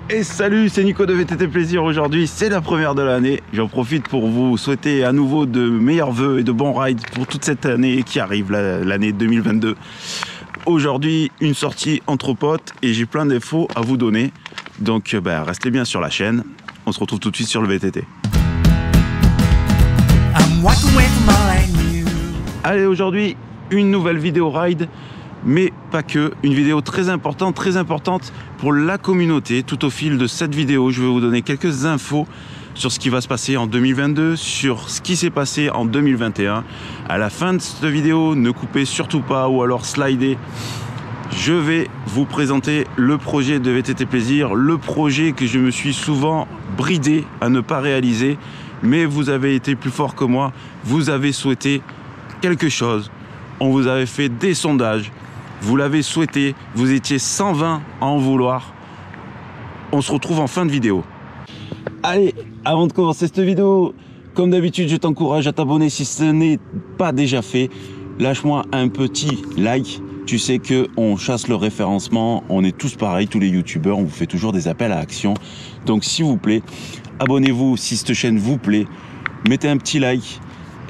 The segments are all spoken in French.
Et salut, c'est Nico de VTT Plaisir. Aujourd'hui, c'est la première de l'année. J'en profite pour vous souhaiter à nouveau de meilleurs vœux et de bons rides pour toute cette année qui arrive, l'année 2022. Aujourd'hui, une sortie entre potes et j'ai plein d'infos à vous donner. Donc, restez bien sur la chaîne. On se retrouve tout de suite sur le VTT. Allez, aujourd'hui, une nouvelle vidéo ride. Mais pas que, une vidéo très importante pour la communauté. Tout au fil de cette vidéo, je vais vous donner quelques infos sur ce qui va se passer en 2022, sur ce qui s'est passé en 2021. À la fin de cette vidéo, ne coupez surtout pas ou alors slidez. Je vais vous présenter le projet de VTT Plaisir, le projet que je me suis souvent bridé à ne pas réaliser. Mais vous avez été plus fort que moi, vous avez souhaité quelque chose. On vous avait fait des sondages. Vous l'avez souhaité, vous étiez 120 à en vouloir. On se retrouve en fin de vidéo. Allez, avant de commencer cette vidéo, comme d'habitude, je t'encourage à t'abonner si ce n'est pas déjà fait. Lâche-moi un petit like. Tu sais qu'on chasse le référencement, on est tous pareils, tous les youtubeurs, on vous fait toujours des appels à action. Donc s'il vous plaît, abonnez-vous si cette chaîne vous plaît. Mettez un petit like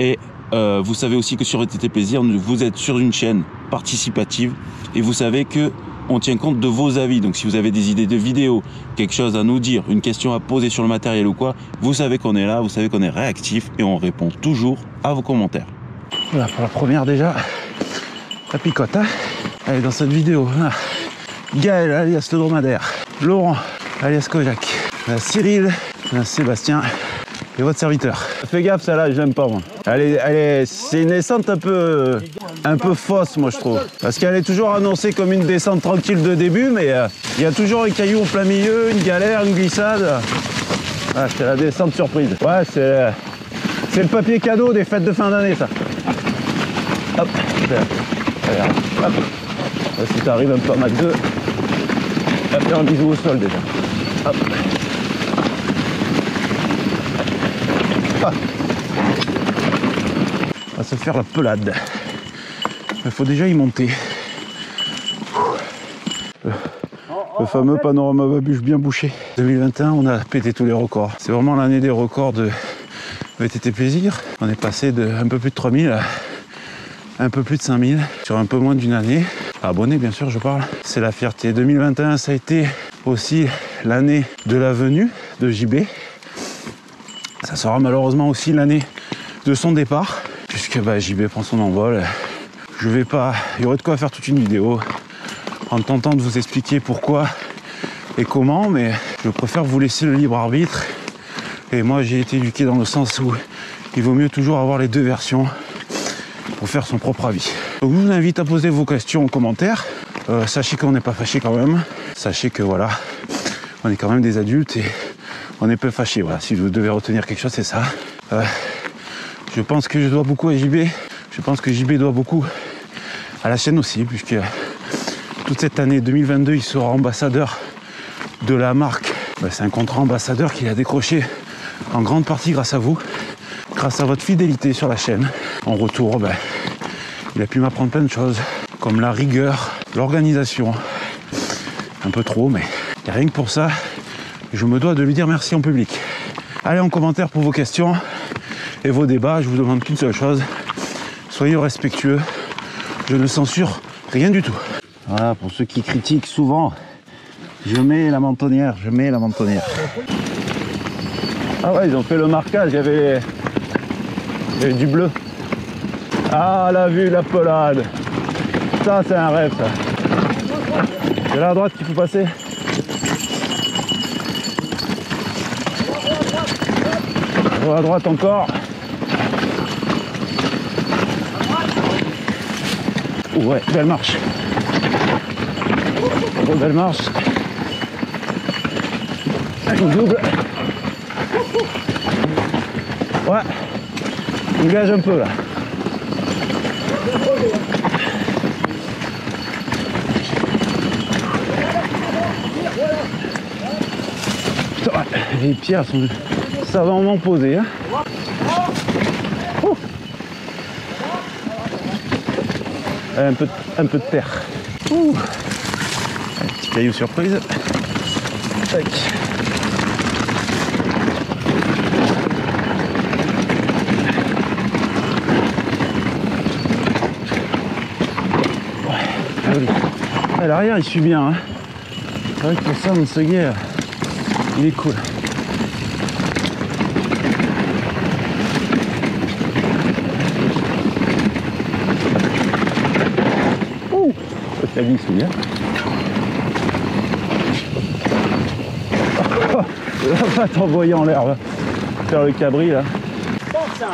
et vous savez aussi que sur VTT Plaisir, vous êtes sur une chaîne participative et vous savez que on tient compte de vos avis. Donc si vous avez des idées de vidéos, quelque chose à nous dire, une question à poser sur le matériel ou quoi, vous savez qu'on est là, vous savez qu'on est réactif et on répond toujours à vos commentaires. Voilà pour la première déjà, ça picote hein. Allez, dans cette vidéo, là, Gaël alias le dromadaire, Laurent alias Kojak, Cyril, Sébastien et votre serviteur. Fais gaffe, celle-là, je l'aime pas moi. C'est une descente un peu fausse, moi je trouve. Parce qu'elle est toujours annoncée comme une descente tranquille de début, mais il y a toujours un caillou en plein milieu, une galère, une glissade. Ah, c'est la descente surprise. Ouais, c'est le papier cadeau des fêtes de fin d'année, ça. Hop, allez, hop. Là, si t'arrives un peu à max 2, faire un bisou au sol déjà. Hop. On va se faire la pelade. Il faut déjà y monter. Le fameux panorama babuche bien bouché. 2021, on a pété tous les records. C'est vraiment l'année des records de VTT Plaisir. On est passé de un peu plus de 3000 à un peu plus de 5000 sur un peu moins d'une année. Abonnés, bien sûr, je parle. C'est la fierté. 2021, ça a été aussi l'année de la venue de JB. Ça sera malheureusement aussi l'année de son départ, puisque JB prend son envol. Je vais pas, il y aurait de quoi faire toute une vidéo en tentant de vous expliquer pourquoi et comment, mais je préfère vous laisser le libre arbitre. Et moi, j'ai été éduqué dans le sens où il vaut mieux toujours avoir les deux versions pour faire son propre avis. Donc, je vous invite à poser vos questions en commentaire. Sachez qu'on n'est pas fâché quand même. Sachez que voilà, on est quand même des adultes et on est peu fâchés. Voilà, si vous devez retenir quelque chose, c'est ça. Je pense que je dois beaucoup à JB. Je pense que JB doit beaucoup à la chaîne aussi, puisque toute cette année 2022, il sera ambassadeur de la marque. C'est un contrat ambassadeur qu'il a décroché en grande partie grâce à vous, grâce à votre fidélité sur la chaîne. En retour, il a pu m'apprendre plein de choses, comme la rigueur, l'organisation. Un peu trop, mais rien que pour ça, je me dois de lui dire merci en public. Allez en commentaire pour vos questions et vos débats. Je vous demande qu'une seule chose. Soyez respectueux. Je ne censure rien du tout. Voilà, pour ceux qui critiquent souvent, je mets la mentonnière. Ah ouais, ils ont fait le marquage, il y avait du bleu. Ah, la vue, la pelade. Ça, c'est un rêve, ça. C'est là à droite qu'il faut passer. À droite encore. Ouais, belle marche. Belle marche. Une double. Ouais. On gage un peu là. Putain, les pierres sont savamment posées. Hein. Un peu de terre. Un petit caillou surprise. Tac. Joli. À l'arrière il suit bien, hein. C'est vrai que pour ça mon Segui il est cool. Ouh, ça glisse bien. La patte envoyée en l'air, va faire le cabri là. Bon ça,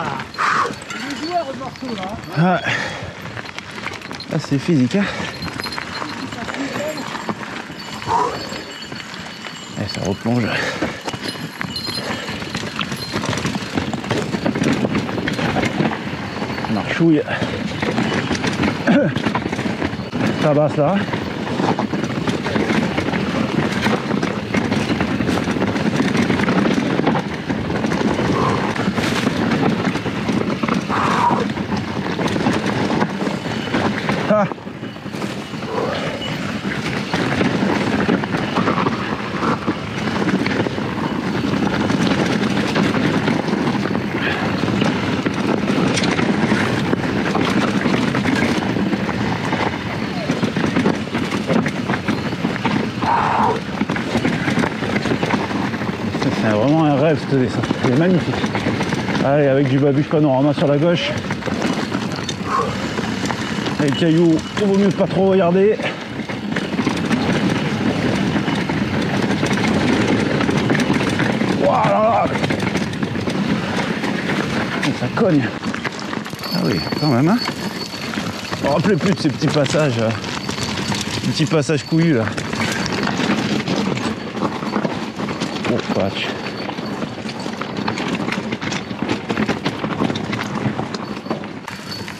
les joueurs au morceau là. Ah, ah c'est physique, hein. Et ça replonge. Marchouille. Ça basse là. Ah. C'est vraiment un rêve cette descente, elle est magnifique. Allez, avec du babuche panorama sur la gauche. Les cailloux, il vaut mieux pas trop regarder. Voilà. Ça cogne. Ah oui, quand même, hein. On ne rappelait plus de ces petits passages couillus là. Oh, patch.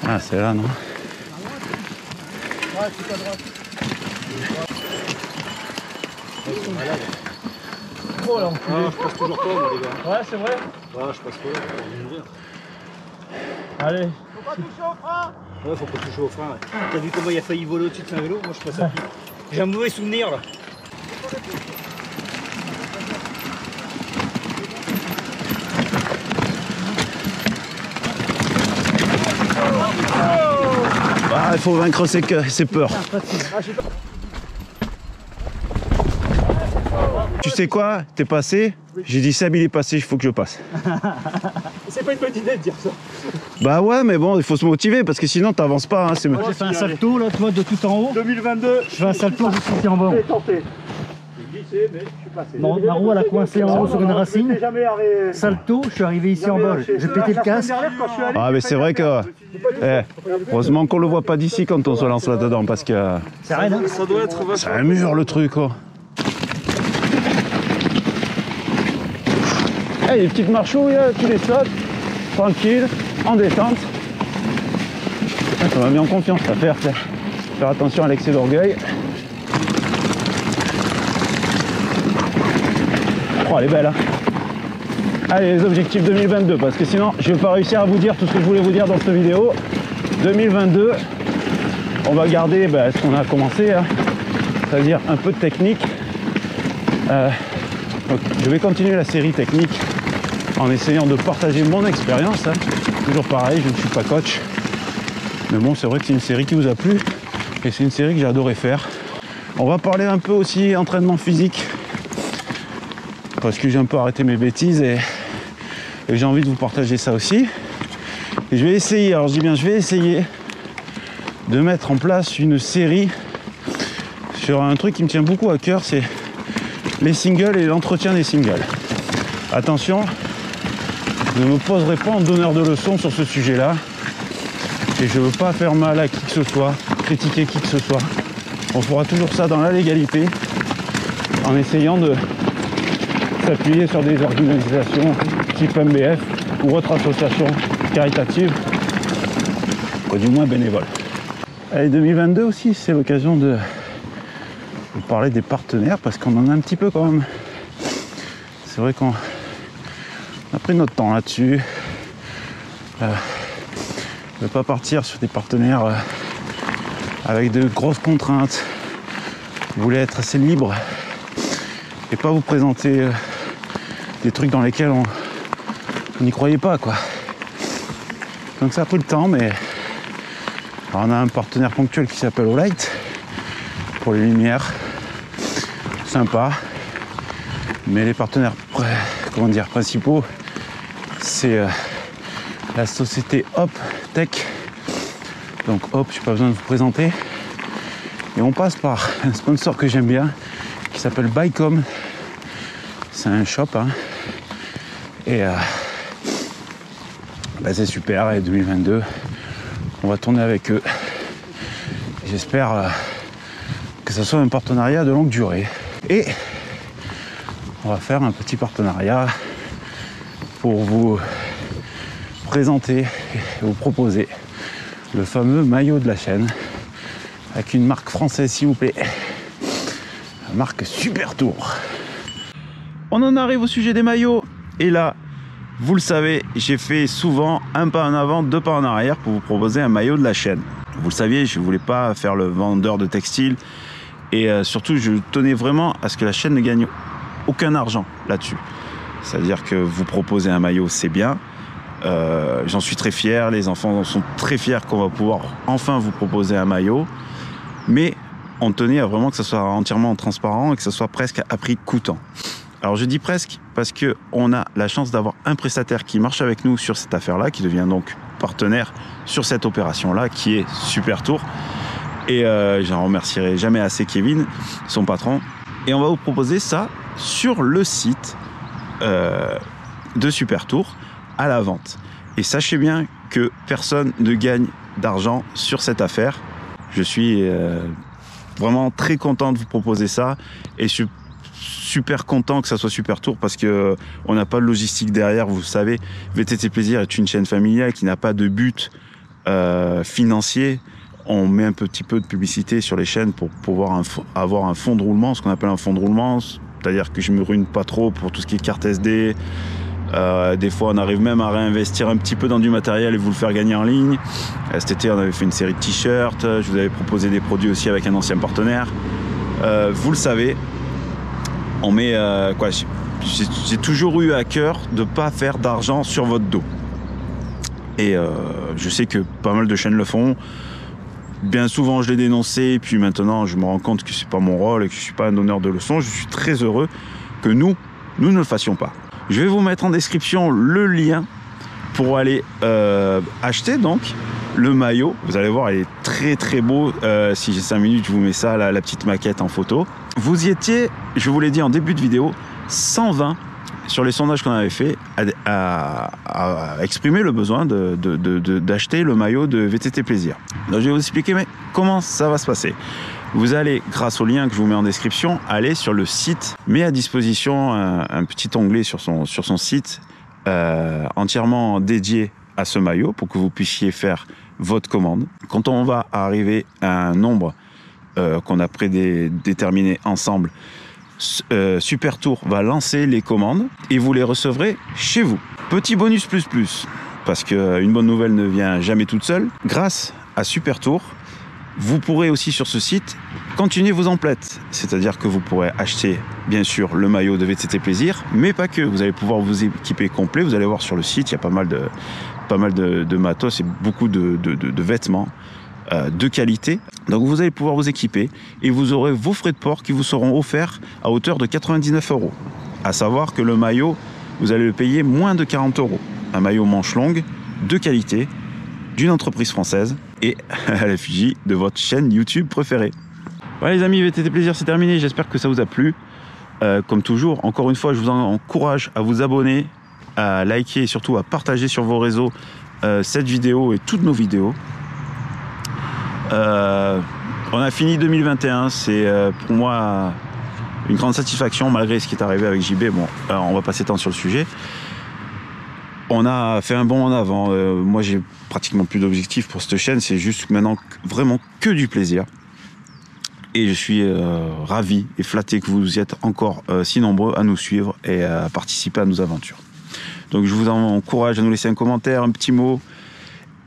Ah, c'est là, non? Ouais, c'est à droite. Oh là, ah, je passe toujours pas, moi, les gars. ouais, c'est vrai. Ouais, je passe pas, pour mourir. Allez. Faut pas toucher au frein. Ouais, faut pas toucher au frein. Ouais. T'as vu comment il a failli voler au-dessus de son vélo? Moi, je passe à pied. J'ai un mauvais souvenir, là. Ah, il faut vaincre ses peurs. Tu sais quoi? T'es passé? J'ai dit Seb il est passé, il faut que je passe. C'est pas une bonne idée de dire ça. Bah ouais, mais bon, il faut se motiver parce que sinon t'avances pas. Hein, Moi, j'ai fait un salto là, tu vois, de tout en haut. 2022. Je fais un salto jusqu'ici en bas. J'ai tenté. J'ai glissé, mais je suis passé. Bon, ma roue elle a coincé en haut sur une racine. Salto, je suis arrivé ici en bas. J'ai pété le casque. Ah mais c'est vrai que heureusement qu'on le voit pas d'ici quand on se lance là-dedans parce que C'est rien, hein. Ça doit être c'est un mur le truc. Oh. Hey, les petites marchouilles, tu les sautes, tranquille, en détente. Ah, ça m'a mis en confiance à faire attention à l'excès d'orgueil. Oh, elle est belle, hein. Allez, les objectifs 2022, parce que sinon, je ne vais pas réussir à vous dire tout ce que je voulais vous dire dans cette vidéo. 2022, on va garder ce qu'on a commencé, hein, c'est-à-dire un peu de technique. Donc, je vais continuer la série technique en essayant de partager mon expérience. Hein. Toujours pareil, je ne suis pas coach. Mais bon, c'est vrai que c'est une série qui vous a plu et c'est une série que j'ai adoré faire. On va parler un peu aussi entraînement physique parce que j'ai un peu arrêté mes bêtises et j'ai envie de vous partager ça aussi. Et je vais essayer, alors je dis bien je vais essayer de mettre en place une série sur un truc qui me tient beaucoup à cœur, c'est les singles et l'entretien des singles. Attention, je ne me poserai pas en donneur de leçons sur ce sujet-là. Et je ne veux pas faire mal à qui que ce soit, critiquer qui que ce soit. On fera toujours ça dans la légalité, en essayant de s'appuyer sur des organisations type MBF ou autre association caritative, ou du moins bénévole. Allez, 2022 aussi, c'est l'occasion de vous parler des partenaires, parce qu'on en a un petit peu quand même. C'est vrai qu'on a pris notre temps là-dessus. Ne pas partir sur des partenaires avec de grosses contraintes. Je voulais être assez libre et pas vous présenter des trucs dans lesquels on n'y croyait pas, quoi. Donc ça a pris le temps, mais alors, on a un partenaire ponctuel qui s'appelle Olight pour les lumières, sympa, mais les partenaires comment dire, principaux, c'est la société Hop Tech. Donc Hop, je n'ai pas besoin de vous présenter, et on passe par un sponsor que j'aime bien qui s'appelle Bycom. C'est un shop, hein. Et bah, c'est super. Et 2022, on va tourner avec eux. J'espère que ce soit un partenariat de longue durée. Et on va faire un petit partenariat pour vous présenter et vous proposer le fameux maillot de la chaîne avec une marque française, s'il vous plaît. La marque Super Tour. On en arrive au sujet des maillots. Et là, vous le savez, j'ai fait souvent un pas en avant, deux pas en arrière pour vous proposer un maillot de la chaîne. Vous le saviez, je ne voulais pas faire le vendeur de textile. Et surtout, je tenais vraiment à ce que la chaîne ne gagne aucun argent là-dessus. C'est-à-dire que vous proposez un maillot, c'est bien. J'en suis très fier. Les enfants sont très fiers qu'on va pouvoir enfin vous proposer un maillot. Mais on tenait à vraiment que ce soit entièrement transparent et que ce soit presque à prix coûtant. Alors je dis presque parce qu'on a la chance d'avoir un prestataire qui marche avec nous sur cette affaire-là, qui devient donc partenaire sur cette opération-là, qui est Super Tour. Et j'en remercierai jamais assez Kevin, son patron. Et on va vous proposer ça sur le site de Super Tour à la vente. Et sachez bien que personne ne gagne d'argent sur cette affaire. Je suis vraiment très content de vous proposer ça, et je suis super content que ça soit Super Tour parce que on n'a pas de logistique derrière. Vous savez, VTT Plaisir est une chaîne familiale qui n'a pas de but financier. On met un petit peu de publicité sur les chaînes pour pouvoir avoir un fonds de roulement, ce qu'on appelle un fonds de roulement, c'est-à-dire que je me ruine pas trop pour tout ce qui est carte SD. Des fois on arrive même à réinvestir un petit peu dans du matériel et vous le faire gagner en ligne. Cet été on avait fait une série de t-shirts, je vous avais proposé des produits aussi avec un ancien partenaire. Vous le savez, on met quoi, j'ai toujours eu à cœur de ne pas faire d'argent sur votre dos. Et je sais que pas mal de chaînes le font. Bien souvent je l'ai dénoncé, et puis maintenant je me rends compte que c'est pas mon rôle et que je suis pas un donneur de leçons. Je suis très heureux que nous ne le fassions pas. Je vais vous mettre en description le lien pour aller acheter donc le maillot. Vous allez voir, il est très très beau. Si j'ai 5 minutes, je vous mets ça, la petite maquette en photo. Vous y étiez, je vous l'ai dit en début de vidéo, 120 sur les sondages qu'on avait fait à exprimer le besoin d'acheter le maillot de VTT Plaisir. Donc je vais vous expliquer mais comment ça va se passer. Vous allez, grâce au lien que je vous mets en description, aller sur le site, met à disposition un petit onglet sur son site entièrement dédié à ce maillot pour que vous puissiez faire votre commande. Quand on va arriver à un nombre qu'on a prédéterminé ensemble, Super Tour va lancer les commandes et vous les recevrez chez vous. Petit bonus plus, parce qu'une bonne nouvelle ne vient jamais toute seule. Grâce à Super Tour, vous pourrez aussi sur ce site continuer vos emplettes. C'est-à-dire que vous pourrez acheter bien sûr le maillot de VTT Plaisir, mais pas que. Vous allez pouvoir vous équiper complet. Vous allez voir sur le site, il y a pas mal de matos et beaucoup de vêtements de qualité. Donc vous allez pouvoir vous équiper et vous aurez vos frais de port qui vous seront offerts à hauteur de 99 €. À savoir que le maillot, vous allez le payer moins de 40 €. Un maillot manche longue, de qualité, d'une entreprise française et à l'effigie de votre chaîne YouTube préférée. Voilà les amis, VTT Plaisir c'est terminé, j'espère que ça vous a plu. Comme toujours, encore une fois, je vous encourage à vous abonner, à liker et surtout à partager sur vos réseaux cette vidéo et toutes nos vidéos. On a fini 2021, c'est pour moi une grande satisfaction malgré ce qui est arrivé avec JB. Bon, on va pas s'étendre sur le sujet. On a fait un bond en avant. Moi, j'ai pratiquement plus d'objectifs pour cette chaîne. C'est juste maintenant vraiment que du plaisir. Et je suis ravi et flatté que vous y êtes encore si nombreux à nous suivre et à participer à nos aventures. Donc, je vous encourage à nous laisser un commentaire, un petit mot.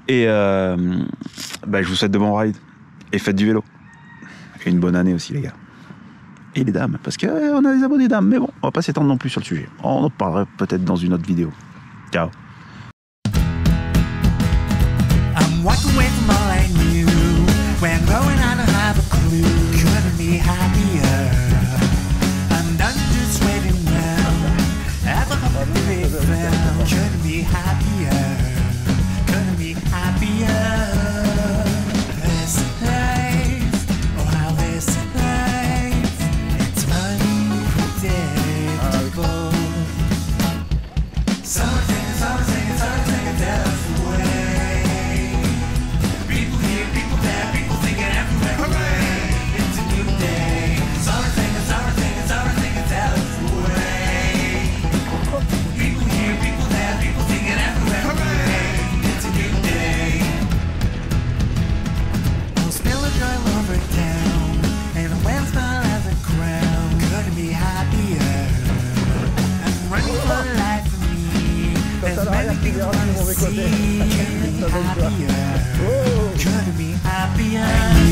Et je vous souhaite de bons rides. Et faites du vélo. Et une bonne année aussi, les gars. et les dames, parce qu'on a des abonnés dames, mais bon, on va pas s'étendre non plus sur le sujet. On en parlera peut-être dans une autre vidéo. Ciao. I'm walking away from all I knew. When growing I don't have a clue. Couldn't be happier. I'm done just waiting now. Ever hope to be found. Couldn't be happier. Couldn't be happier. This life, oh how this life, it's unpredictable. Something a death away. People here, people there, people thinking everywhere. Hooray! It's a new day. Something a death away. People here, people there, people thinking everywhere. Hooray! It's a new day. I'll spill a joy over town, and the wind smell as a crown. Couldn't be happier. I'm running for life for me. There's many things I wanna see. Couldn't be happier.